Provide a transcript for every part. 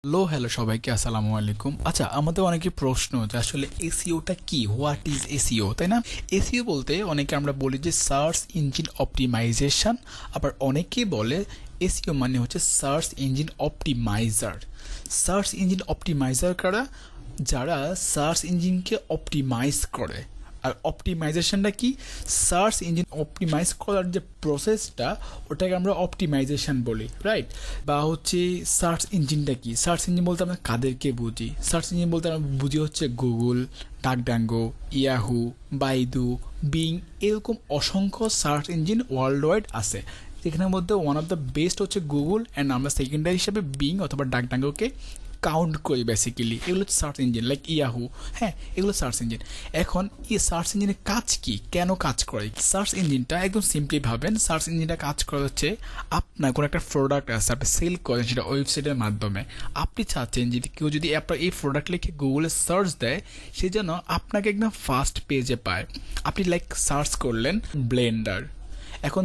Hello সবাইকে আসসালামু আলাইকুম। আচ্ছা, আমাদের অনেকে প্রশ্ন যে আসলে এসইওটা কি, হোয়াট ইজ এসইও, তাই না? এসইও বলতে অনেকে আমরা বলি যে সার্চ ইঞ্জিন অপটিমাইজেশন, আবার অনেকেই বলে এসইও মানে হচ্ছে search engine optimiser. Search engine optimiser কারা? যারা সার্চ ইঞ্জিনকে অপটিমাইজ করে। আর অপটিমাইজেশনটা কি? সার্চ ইঞ্জিন অপটিমাইজ করার যে প্রসেসটা, ওটাকে আমরা অপটিমাইজেশন বলি, রাইট? বা হচ্ছে সার্চ ইঞ্জিনটা কি? সার্চ ইঞ্জিন বলতে আমরা কাদেরকে বুঝি? সার্চ ইঞ্জিন বলতে আমরা বুঝি হচ্ছে গুগল, ডাকডাঙ্গো, ইয়াহু, বাইদু, বিং, এরকম অসংখ্য সার্চ ইঞ্জিন ওয়ার্ল্ড ওয়াইড আছে। এখানের মধ্যে ওয়ান অফ দ্য বেস্ট হচ্ছে গুগল, অ্যান্ড আমরা সেকেন্ডারি হিসাবে বিং অথবা ডাকডাঙ্গোকে কাউন্ট করি বেসিক্যালি। এগুলো হচ্ছে সার্চ ইঞ্জিন, লাইক ইয়াহু, হ্যাঁ, এগুলো সার্চ ইঞ্জিন। এখন এই সার্চ ইঞ্জিনের কাজ কি, কেন কাজ করে? সার্চ ইঞ্জিনটা একদম সিম্পলি ভাবেন, সার্চ ইঞ্জিনটা কাজ করে হচ্ছে আপনার কোনো একটা প্রোডাক্ট আছে, আপনি সেল করেন সেটা ওয়েবসাইটের মাধ্যমে। আপনি চাচ্ছেন যে কেউ যদি আপনার এই প্রোডাক্ট লিখে গুগলে সার্চ দেয়, সে যেন আপনাকে একদম ফার্স্ট পেজে পায়। আপনি লাইক সার্চ করলেন ব্লেন্ডার, এখন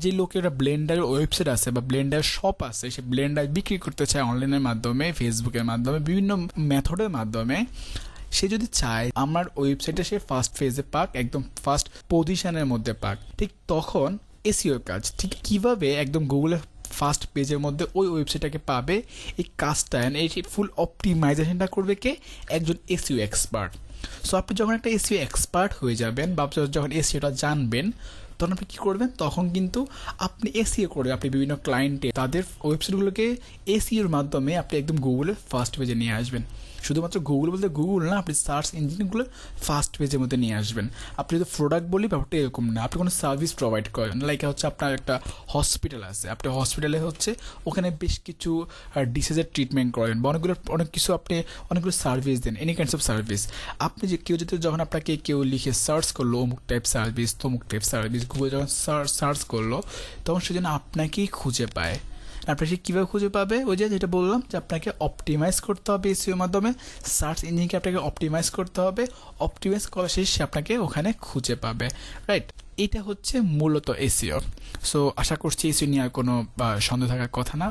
যে লোকেরা ব্লেন্ডারের ওয়েবসাইট আছে বা ব্লেন্ডার শপ আছে, সে ব্লেন্ডার বিক্রি করতে চায় অনলাইনের মাধ্যমে, ফেসবুকের মাধ্যমে, বিভিন্ন মেথডের মাধ্যমে। সে যদি চায় আমার ওয়েবসাইটে সে ফার্স্ট পেজে পাক, একদম ফার্স্ট পজিশনের মধ্যে পাক, ঠিক তখন এসইও কাজ ঠিক কিভাবে একদম গুগলের ফার্স্ট পেজের মধ্যে ওই ওয়েবসাইটটাকে পাবে, এই কাজটা, এই ফুল অপটিমাইজেশনটা করবে কে? একজন এসইও এক্সপার্ট। সো আপনি যখন একটা এসইও এক্সপার্ট হয়ে যাবেন বা যখন এসইওটা জানবেন, তখন আপনি কী করবেন? তখন কিন্তু আপনি এসইও করে আপনি বিভিন্ন ক্লায়েন্টে তাদের ওয়েবসাইটগুলোকে এসইওর মাধ্যমে আপনি একদম গুগলের ফার্স্ট পেজে নিয়ে আসবেন। শুধুমাত্র গুগল বলতে গুগল না, আপনি সার্চ ইঞ্জিনগুলো ফার্স্ট পেজের মধ্যে নিয়ে আসবেন। আপনি যদি প্রোডাক্ট বলি, ব্যাপারটা এরকম না। আপনি কোনো সার্ভিস প্রোভাইড করেন, লাইক হচ্ছে আপনার একটা হসপিটাল আছে, আপনি হসপিটালে হচ্ছে ওখানে বেশ কিছু ডিসিজের ট্রিটমেন্ট করেন বা অনেক কিছু আপনি অনেকগুলো সার্ভিস দেন, এনি কাইন্ডস অফ সার্ভিস। আপনি যে কেউ যদি যখন আপনাকে কেউ লিখে সার্চ করলো অমুক টাইপ সার্ভিস, তমুক টাইপ সার্ভিস, গুগল যখন সার্চ করলো, তখন সে যেন আপনাকেই খুঁজে পায়। আপনার সে কীভাবে খুঁজে পাবে? ওই যেটা বললাম যে আপনাকে অপটিমাইজ করতে হবে এসইওর মাধ্যমে, সার্চ ইঞ্জিনকে আপনাকে অপটিমাইজ করতে হবে, অপটিমাইজ করা শেষে সে আপনাকে ওখানে খুঁজে পাবে, রাইট? এটা হচ্ছে মূলত এসইও। সো আশা করছি এসইও নিয়ে আর কোনো সন্দেহ থাকার কথা না।